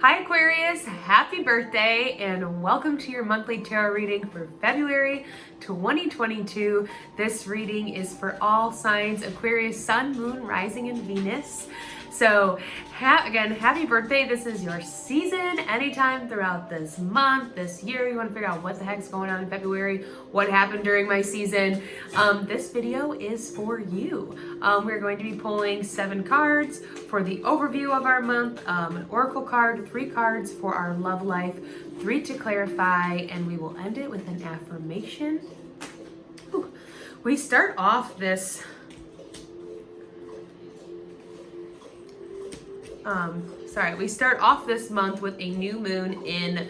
Hi Aquarius, happy birthday and welcome to your monthly tarot reading for February 2022. This reading is for all signs Aquarius, Sun, Moon, Rising, and Venus. So again, happy birthday. This is your season. Anytime throughout this month, this year, you want to figure out what the heck's going on in February, what happened during my season, this video is for you. We're going to be pulling 7 cards for the overview of our month, an oracle card, 3 cards for our love life, 3 to clarify, and we will end it with an affirmation. Ooh. We start off this month with a new moon in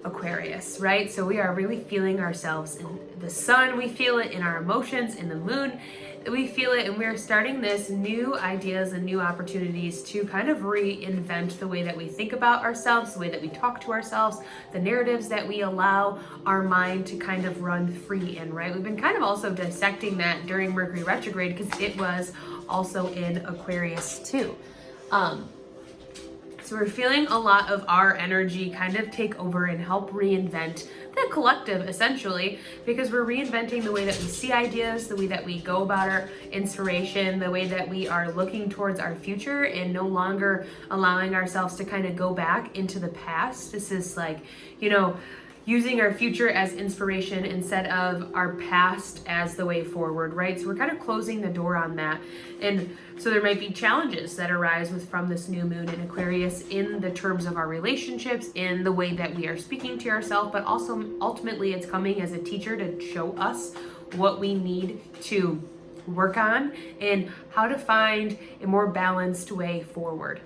Aquarius, right? So we are really feeling ourselves in the sun. We feel it in our emotions. In the moon, we feel it, and we're starting this new ideas and new opportunities to kind of reinvent the way that we think about ourselves, the way that we talk to ourselves, the narratives that we allow our mind to kind of run free in, right? We've been kind of also dissecting that during Mercury retrograde because it was also in Aquarius too. So we're feeling a lot of our energy kind of take over and help reinvent the collective, essentially, because we're reinventing the way that we see ideas, the way that we go about our inspiration, the way that we are looking towards our future and no longer allowing ourselves to kind of go back into the past. This is like, using our future as inspiration instead of our past as the way forward, right? So we're kind of closing the door on that. And so there might be challenges that arise from this new moon in Aquarius in the terms of our relationships, in the way that we are speaking to ourselves, but also ultimately it's coming as a teacher to show us what we need to work on and how to find a more balanced way forward.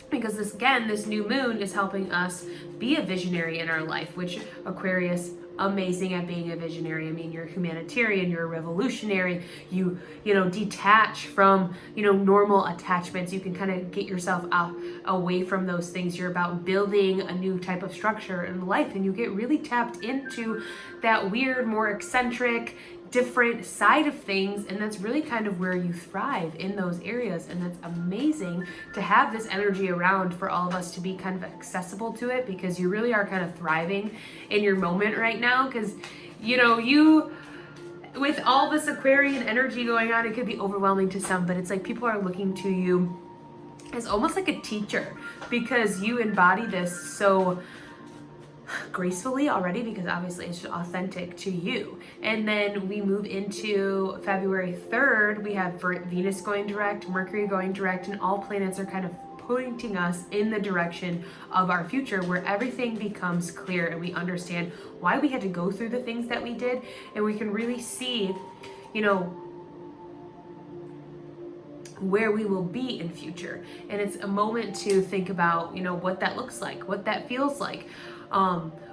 Because this new moon is helping us be a visionary in our life, which Aquarius, amazing at being a visionary. I mean, you're a humanitarian, you're a revolutionary, you detach from, normal attachments. You can kind of get yourself away from those things. You're about building a new type of structure in life, and you get really tapped into that weird, more eccentric, different side of things, and that's really kind of where you thrive, in those areas. And that's amazing to have this energy around for all of us to be kind of accessible to it, because you really are kind of thriving in your moment right now, because you with all this Aquarian energy going on, it could be overwhelming to some, but it's like people are looking to you as almost like a teacher, because you embody this so gracefully already, because obviously it's authentic to you. And then we move into February 3rd, we have Venus going direct, Mercury going direct, and all planets are kind of pointing us in the direction of our future, where everything becomes clear and we understand why we had to go through the things that we did, and we can really see where we will be in future. And it's a moment to think about what that looks like, what that feels like.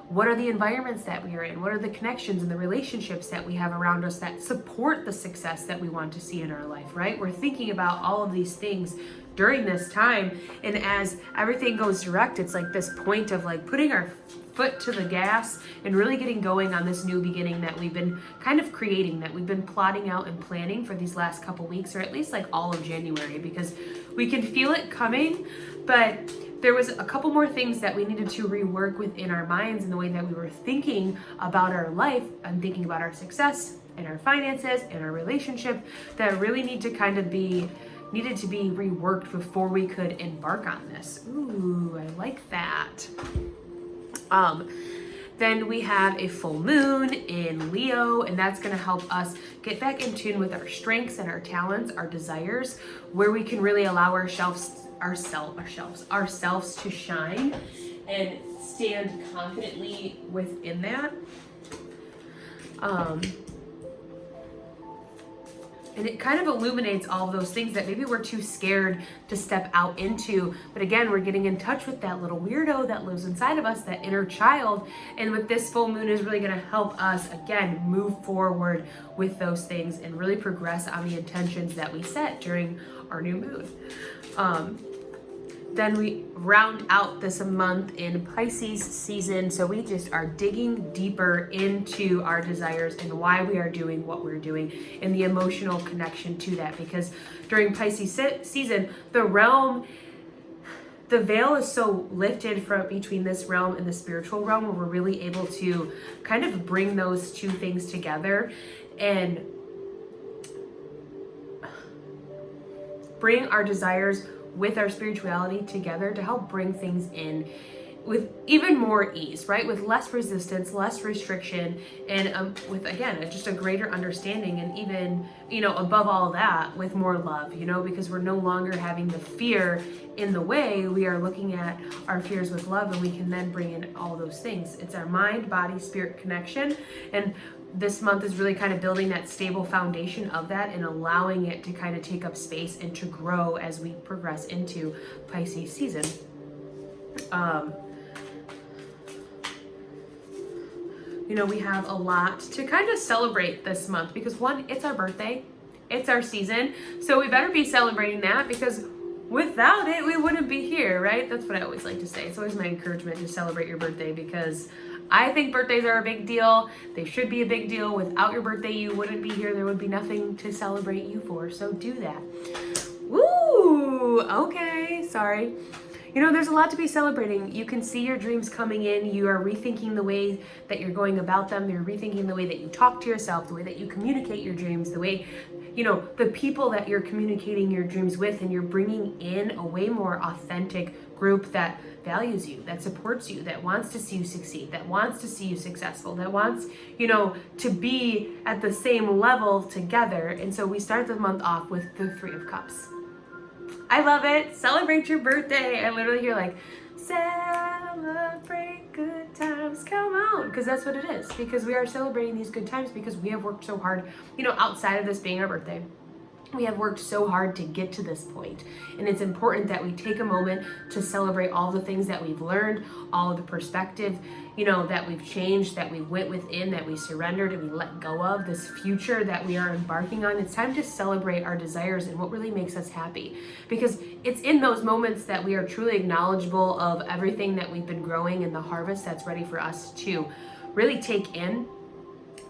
What are the environments that we are in? What are the connections and the relationships that we have around us that support the success that we want to see in our life, right? We're thinking about all of these things during this time. And as everything goes direct, it's like this point of like putting our foot to the gas and really getting going on this new beginning that we've been kind of creating, that we've been plotting out and planning for these last couple weeks, or at least like all of January, because we can feel it coming. But there was a couple more things that we needed to rework within our minds and the way that we were thinking about our life and thinking about our success and our finances and our relationship, that really needed to be reworked before we could embark on this. Ooh, I like that. Then we have a full moon in Leo, and that's going to help us get back in tune with our strengths and our talents, our desires, where we can really allow ourselves to shine and stand confidently within that. And it kind of illuminates all of those things that maybe we're too scared to step out into. But again, we're getting in touch with that little weirdo that lives inside of us, that inner child. And with this full moon is really going to help us, again, move forward with those things and really progress on the intentions that we set during our new moon. Then we round out this month in Pisces season. So we just are digging deeper into our desires and why we are doing what we're doing and the emotional connection to that. Because during Pisces season, the realm the veil is so lifted from between this realm and the spiritual realm, where we're really able to kind of bring those two things together and bring our desires with our spirituality together to help bring things in with even more ease, right? With less resistance, less restriction, and with, again, just a greater understanding, and even, above all that, with more love, because we're no longer having the fear in the way. We are looking at our fears with love, and we can then bring in all those things. It's our mind, body, spirit connection. And this month is really kind of building that stable foundation of that and allowing it to kind of take up space and to grow as we progress into Pisces season. We have a lot to kind of celebrate this month because, one, it's our birthday, it's our season, so we better be celebrating that, because without it, we wouldn't be here, right? That's what I always like to say. It's always my encouragement to celebrate your birthday, because I think birthdays are a big deal. They should be a big deal. Without your birthday, you wouldn't be here. There would be nothing to celebrate you for, so do that. Woo! Okay, sorry. There's a lot to be celebrating. You can see your dreams coming in. You are rethinking the way that you're going about them. You're rethinking the way that you talk to yourself, the way that you communicate your dreams, the way, the people that you're communicating your dreams with, and you're bringing in a way more authentic group that values you, that supports you, that wants to see you succeed, that wants to see you successful, that wants, to be at the same level together. And so we start the month off with the Three of Cups. I love it. Celebrate your birthday. I literally hear like, celebrate good times, come on, because that's what it is, because we are celebrating these good times because we have worked so hard, outside of this being our birthday. We have worked so hard to get to this point, and it's important that we take a moment to celebrate all the things that we've learned, all of the perspective, that we've changed, that we went within, that we surrendered and we let go of, this future that we are embarking on. It's time to celebrate our desires and what really makes us happy, because it's in those moments that we are truly acknowledgeable of everything that we've been growing and the harvest that's ready for us to really take in,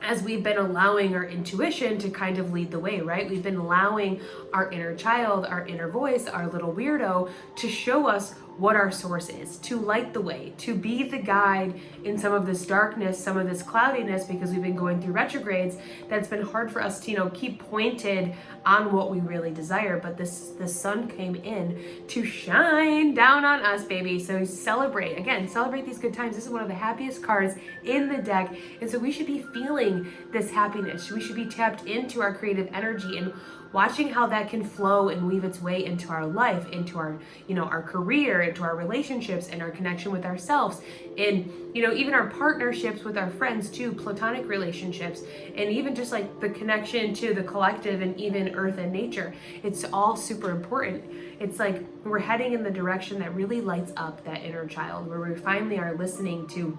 as we've been allowing our intuition to kind of lead the way, right? We've been allowing our inner child, our inner voice, our little weirdo to show us what our source is, to light the way, to be the guide in some of this darkness, some of this cloudiness, because we've been going through retrogrades. That's been hard for us to, keep pointed on what we really desire. But the sun came in to shine down on us, baby. So celebrate these good times. This is one of the happiest cards in the deck. And so we should be feeling this happiness. We should be tapped into our creative energy and watching how that can flow and weave its way into our life, into our, our career, into our relationships, and our connection with ourselves, and, even our partnerships with our friends too, platonic relationships, and even just like the connection to the collective and even earth and nature. It's all super important. It's like we're heading in the direction that really lights up that inner child, where we finally are listening to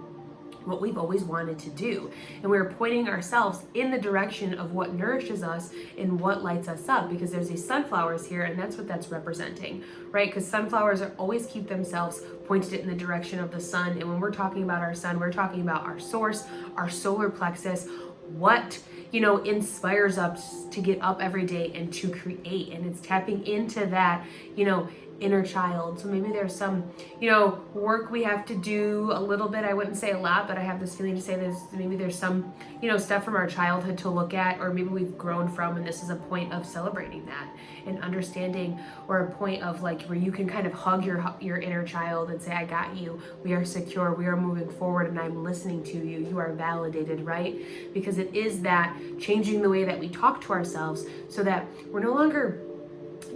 what we've always wanted to do. And we're pointing ourselves in the direction of what nourishes us and what lights us up, because there's these sunflowers here, and that's what that's representing, right? Because sunflowers always keep themselves pointed in the direction of the sun. And when we're talking about our sun, we're talking about our source, our solar plexus, what inspires us to get up every day and to create. And it's tapping into that, inner child. So maybe there's some, work we have to do a little bit. I wouldn't say a lot, but I have this feeling to say there's some, stuff from our childhood to look at, or maybe we've grown from, and this is a point of celebrating that and understanding, or a point of like where you can kind of hug your inner child and say, I got you. We are secure. We are moving forward, and I'm listening to you. You are validated, right? Because it is that changing the way that we talk to ourselves, so that we're no longer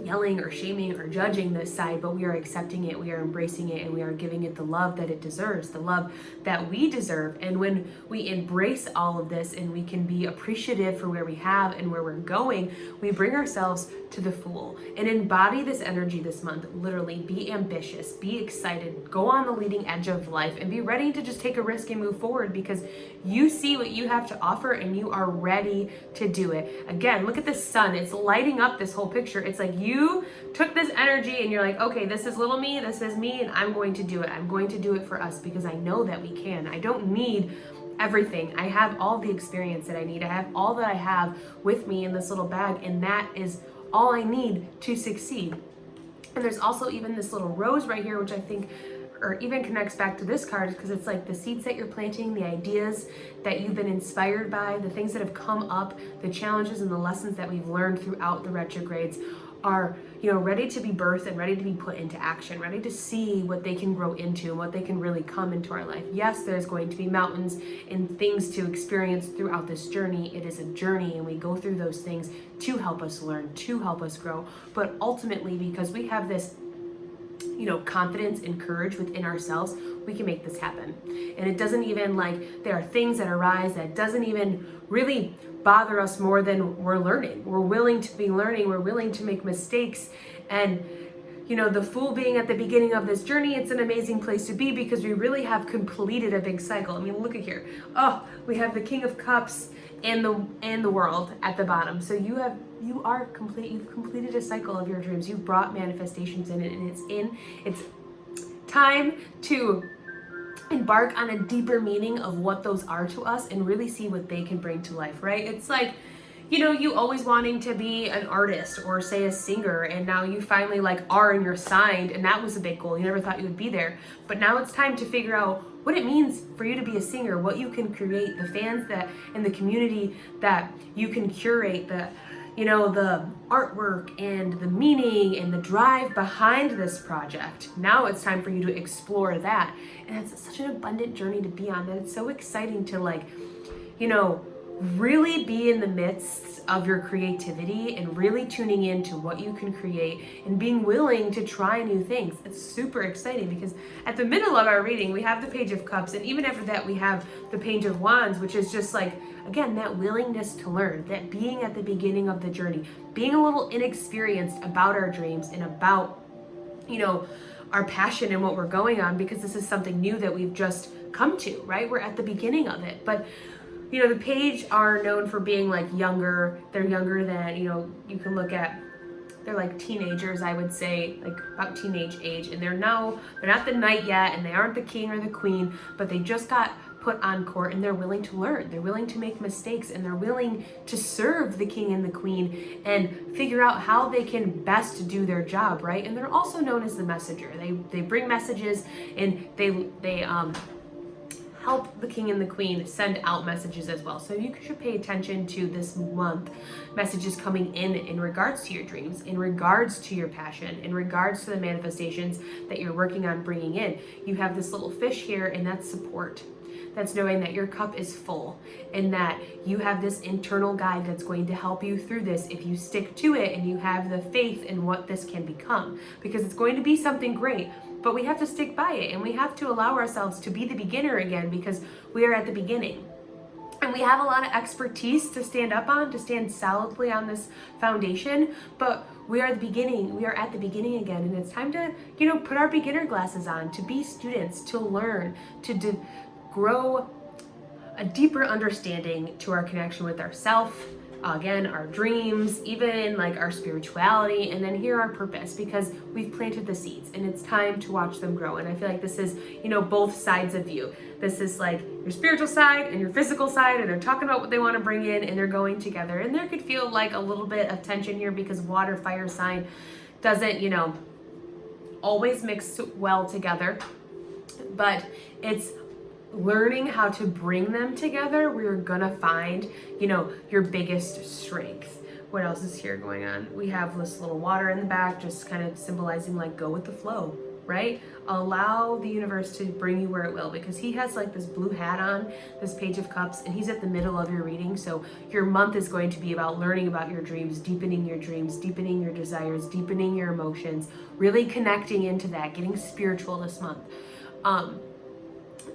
yelling or shaming or judging this side, but we are accepting it, we are embracing it, and we are giving it the love that it deserves, the love that we deserve. And when we embrace all of this and we can be appreciative for where we have and where we're going, we bring ourselves to the full and embody this energy this month. Literally be ambitious, be excited, go on the leading edge of life, and be ready to just take a risk and move forward, because you see what you have to offer and you are ready to do it. Again, look at the sun. It's lighting up this whole picture. It's like you took this energy and you're like, okay, this is little me, this is me, and I'm going to do it. I'm going to do it for us, because I know that we can. I don't need everything. I have all the experience that I need. I have all that I have with me in this little bag, and that is all I need to succeed. And there's also even this little rose right here, which I think or even connects back to this card, because it's like the seeds that you're planting, the ideas that you've been inspired by, the things that have come up, the challenges and the lessons that we've learned throughout the retrogrades are, ready to be birthed and ready to be put into action, ready to see what they can grow into and what they can really come into our life. Yes, there's going to be mountains and things to experience throughout this journey. It is a journey, and we go through those things to help us learn, to help us grow. But ultimately, because we have this confidence and courage within ourselves, we can make this happen. And it doesn't even there are things that arise that doesn't even really bother us more than we're learning. We're willing to be learning. We're willing to make mistakes. And the Fool being at the beginning of this journey, it's an amazing place to be because we really have completed a big cycle. I mean, look at here. Oh, we have the King of Cups and the World at the bottom. So you are complete. You've completed a cycle of your dreams. You've brought manifestations in it, and it's time to embark on a deeper meaning of what those are to us and really see what they can bring to life, right? It's like, you always wanting to be an artist or say a singer, and now you finally are and you're signed, and that was a big goal. You never thought you would be there, but now it's time to figure out what it means for you to be a singer, what you can create, the fans that and the community that you can curate, the artwork and the meaning and the drive behind this project. Now it's time for you to explore that. And it's such an abundant journey to be on that it's so exciting to really be in the midst of your creativity and really tuning into what you can create and being willing to try new things. It's super exciting because at the middle of our reading, we have the Page of Cups, and even after that, we have the Page of Wands, which is just again, that willingness to learn, that being at the beginning of the journey, being a little inexperienced about our dreams and about, our passion and what we're going on, because this is something new that we've just come to, right? We're at the beginning of it. But the Page are known for being younger. They're younger than, you can look at, they're teenagers, I would say, about teenage age. And they're not the knight yet, and they aren't the king or the queen, but they just got put on court, and they're willing to learn. They're willing to make mistakes, and they're willing to serve the king and the queen and figure out how they can best do their job, right? And they're also known as the messenger. They bring messages, and they help the king and the queen send out messages as well. So you should pay attention to this month, messages coming in regards to your dreams, in regards to your passion, in regards to the manifestations that you're working on bringing in. You have this little fish here, and that's support. That's knowing that your cup is full and that you have this internal guide that's going to help you through this if you stick to it and you have the faith in what this can become, because it's going to be something great. But we have to stick by it, and we have to allow ourselves to be the beginner again, because we are at the beginning. And we have a lot of expertise to stand up on, to stand solidly on this foundation, but we are the beginning. We are at the beginning again, and it's time to, put our beginner glasses on, to be students, to learn, to grow a deeper understanding to our connection with ourself, again, our dreams, even our spirituality, and then here our purpose, because we've planted the seeds and it's time to watch them grow. And I feel like this is, both sides of you. This is your spiritual side and your physical side, and they're talking about what they want to bring in, and they're going together. And there could feel a little bit of tension here because water, fire sign doesn't, always mix well together, but it's learning how to bring them together. We're gonna find, your biggest strength. What else is here going on? We have this little water in the back, just kind of symbolizing go with the flow, right? Allow the universe to bring you where it will, because he has this blue hat on, this Page of Cups, and he's at the middle of your reading. So your month is going to be about learning about your dreams, deepening your desires, deepening your emotions, really connecting into that, getting spiritual this month.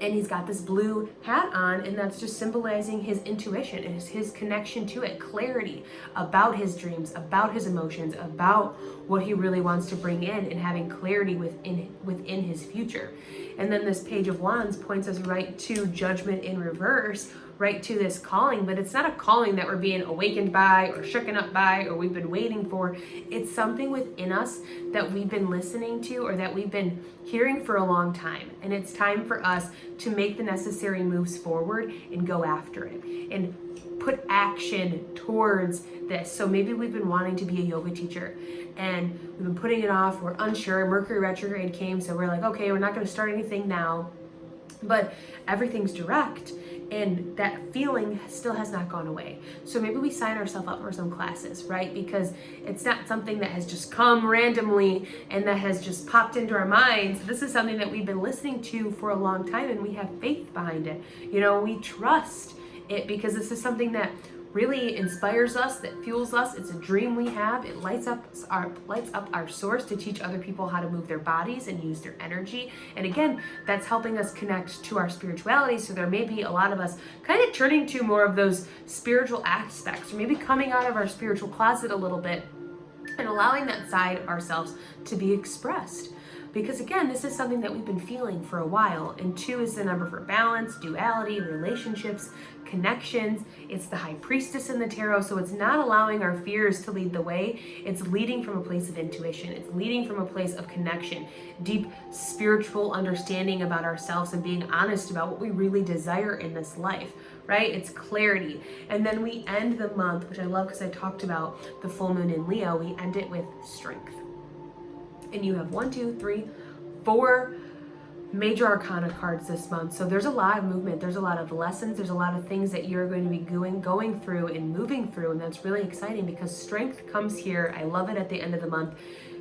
And he's got this blue hat on, and that's just symbolizing his intuition and his connection to it, clarity about his dreams, about his emotions, about what he really wants to bring in, and having clarity within his future. And then this Page of Wands points us right to Judgment in reverse, right to this calling, but it's not a calling that we're being awakened by or shooken up by or we've been waiting for. It's something within us that we've been listening to or that we've been hearing for a long time. And it's time for us to make the necessary moves forward and go after it and put action towards this. So maybe we've been wanting to be a yoga teacher and we've been putting it off. We're unsure. Mercury retrograde came, so we're like, okay, we're not going to start anything now, but everything's direct and that feeling still has not gone away. So maybe we sign ourselves up for some classes, right? Because it's not something that has just come randomly and that has just popped into our minds. This is something that we've been listening to for a long time and we have faith behind it. You know, we trust it because this is something that really inspires us, that fuels us. It's a dream we have. It lights up our source to teach other people how to move their bodies and use their energy. And again, that's helping us connect to our spirituality. So there may be a lot of us kind of turning to more of those spiritual aspects, or maybe coming out of our spiritual closet a little bit and allowing that side of ourselves to be expressed. Because again, this is something that we've been feeling for a while. And 2 is the number for balance, duality, relationships, connections. It's the high priestess in the tarot. So it's not allowing our fears to lead the way. It's leading from a place of intuition. It's leading from a place of connection, deep spiritual understanding about ourselves and being honest about what we really desire in this life, right? It's clarity. And then we end the month, which I love because I talked about the full moon in Leo, we end it with strength. And you have 1, 2, 3, 4 major arcana cards this month. So there's a lot of movement. There's a lot of lessons. There's a lot of things that you're going to be going through and moving through. And that's really exciting because strength comes here. I love it at the end of the month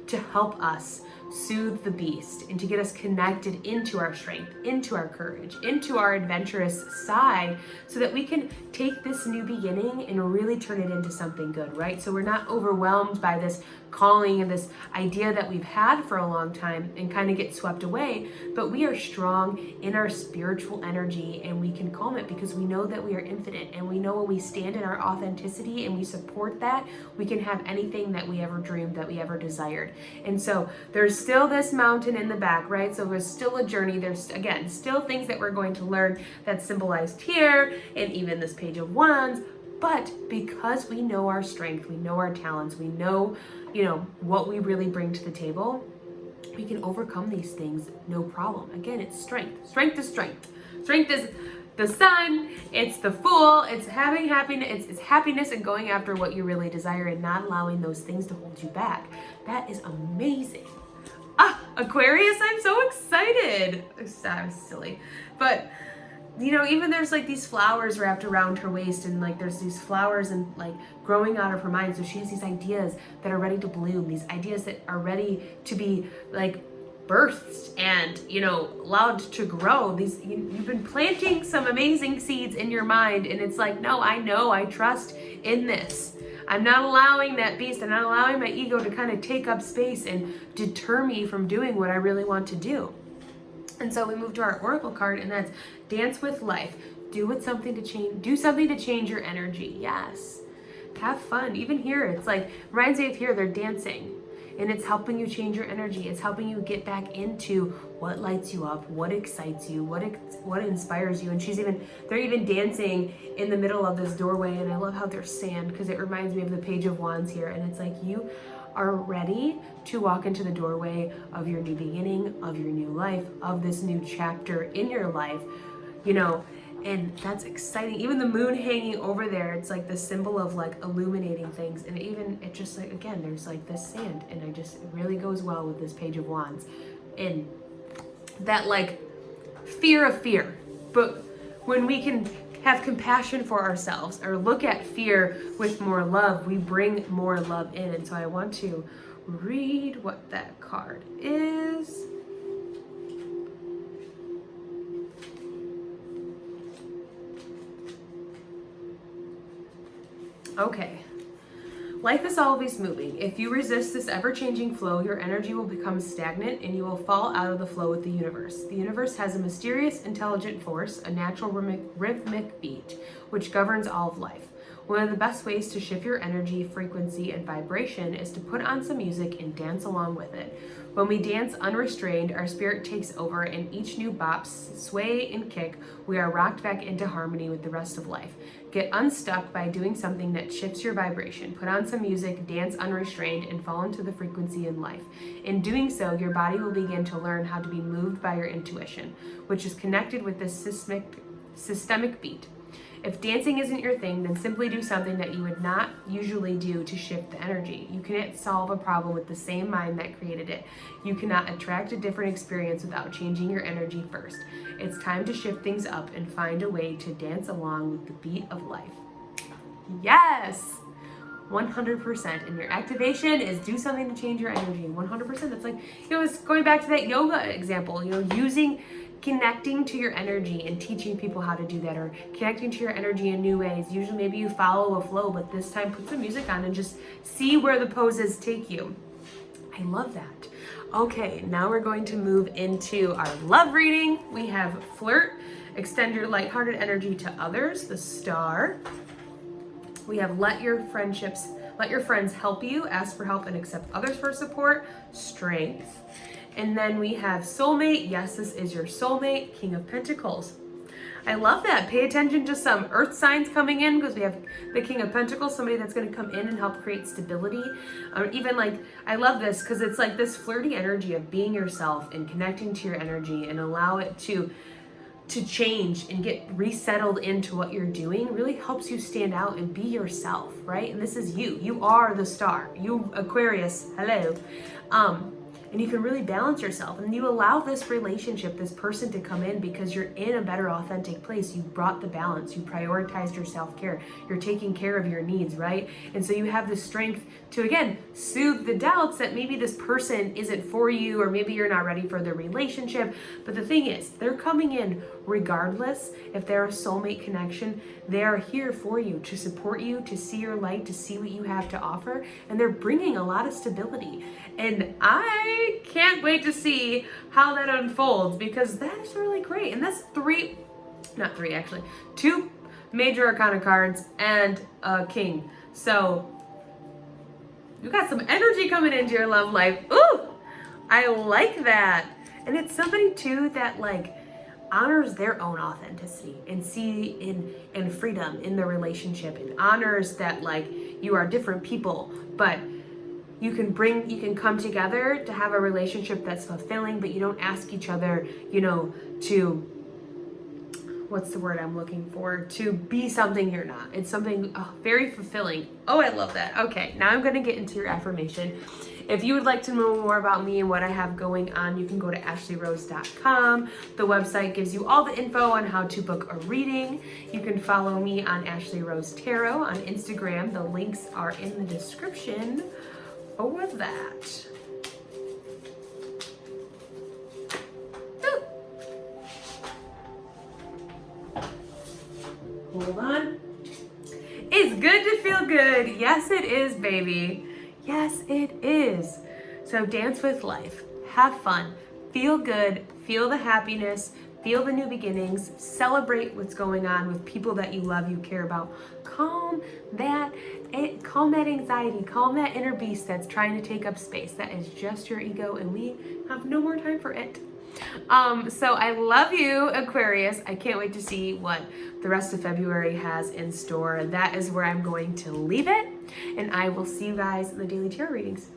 to help us soothe the beast and to get us connected into our strength, into our courage, into our adventurous side so that we can take this new beginning and really turn it into something good, right? So we're not overwhelmed by this calling and this idea that we've had for a long time and kind of get swept away, but we are strong in our spiritual energy and we can calm it because we know that we are infinite and we know when we stand in our authenticity and we support that, we can have anything that we ever dreamed, that we ever desired. And so there's still this mountain in the back, right? So there's still a journey. There's, again, still things that we're going to learn that's symbolized here and even this Page of Wands. But because we know our strength, we know our talents, we know, what we really bring to the table, we can overcome these things no problem. Again, it's strength. Strength is strength. Strength is the sun, it's the Fool, it's having happiness, it's happiness and going after what you really desire and not allowing those things to hold you back. That is amazing. Aquarius, I'm so excited. I'm silly. But even there's like these flowers wrapped around her waist and like there's these flowers and like growing out of her mind. So she has these ideas that are ready to bloom, these ideas that are ready to be like birthed and, allowed to grow. You've been planting some amazing seeds in your mind and it's like, no, I know, I trust in this. I'm not allowing that beast, I'm not allowing my ego to kind of take up space and deter me from doing what I really want to do. And so we move to our oracle card, and that's dance with life. Do something to change your energy. Yes. Have fun. Even here, it's like, reminds me of here, they're dancing. And it's helping you change your energy. It's helping you get back into what lights you up, what excites you, what inspires you. And they're even dancing in the middle of this doorway. And I love how there's sand because it reminds me of the Page of Wands here. And it's like you are ready to walk into the doorway of your new beginning, of your new life, of this new chapter in your life, and that's exciting. Even the moon hanging over there, it's like the symbol of like illuminating things. And it just like, again, there's like this sand and it really goes well with this Page of Wands and that like fear of fear. But when we can have compassion for ourselves or look at fear with more love, we bring more love in. And so I want to read what that card is. Okay. Life is always moving. If you resist this ever-changing flow, your energy will become stagnant and you will fall out of the flow with the universe. The universe has a mysterious, intelligent force, a natural rhythmic beat, which governs all of life. One of the best ways to shift your energy, frequency, and vibration is to put on some music and dance along with it. When we dance unrestrained, our spirit takes over, and each new bop, sway, and kick, we are rocked back into harmony with the rest of life. Get unstuck by doing something that shifts your vibration. Put on some music, dance unrestrained, and fall into the frequency in life. In doing so, your body will begin to learn how to be moved by your intuition, which is connected with this systemic beat. If dancing isn't your thing, then simply do something that you would not usually do to shift the energy. You cannot solve a problem with the same mind that created it. You cannot attract a different experience without changing your energy first. It's time to shift things up and find a way to dance along with the beat of life. Yes! 100%. And your activation is do something to change your energy. 100%. That's like, it's going back to that yoga example, connecting to your energy and teaching people how to do that, or connecting to your energy in new ways. Usually maybe you follow a flow, but this time put some music on and just see where the poses take you. I love that. Okay, now we're going to move into our love reading. We have flirt, extend your lighthearted energy to others, the star. We have let your friends help you, ask for help and accept others for support, strength. And then we have soulmate. Yes, this is your soulmate, King of Pentacles. I love that. Pay attention to some earth signs coming in, because we have the King of Pentacles, somebody that's going to come in and help create stability. Or even I love this because it's like this flirty energy of being yourself and connecting to your energy and allow it to change and get resettled into what you're doing really helps you stand out and be yourself, right? And this is you. You are the star. You, Aquarius, hello. And you can really balance yourself, and you allow this relationship, this person to come in because you're in a better authentic place. You brought the balance, you prioritized your self-care, you're taking care of your needs, right? And so you have the strength to, again, soothe the doubts that maybe this person isn't for you, or maybe you're not ready for the relationship. But the thing is, they're coming in regardless. If they're a soulmate connection, they are here for you, to support you, to see your light, to see what you have to offer, and they're bringing a lot of stability. And I can't wait to see how that unfolds, because that is really great. And that's two major arcana cards and a king. So you got some energy coming into your love life. Ooh, I like that. And it's somebody too that honors their own authenticity and see in freedom in the relationship, and honors that you are different people, but you can come together to have a relationship that's fulfilling, but you don't ask each other, to, what's the word I'm looking for? To be something you're not. It's something very fulfilling. Oh, I love that. Okay, now I'm going to get into your affirmation. If you would like to know more about me and what I have going on, you can go to ashleyrose.com. The website gives you all the info on how to book a reading. You can follow me on Ashley Rose Tarot on Instagram. The links are in the description for that. Ooh. Hold on. It's good to feel good. Yes, it is, baby. Yes, it is. So dance with life. Have fun. Feel good. Feel the happiness. Feel the new beginnings. Celebrate what's going on with people that you love, you care about. Calm that anxiety. Calm that inner beast that's trying to take up space. That is just your ego, and we have no more time for it. So I love you, Aquarius. I can't wait to see what the rest of February has in store. That is where I'm going to leave it, and I will see you guys in the daily tarot readings.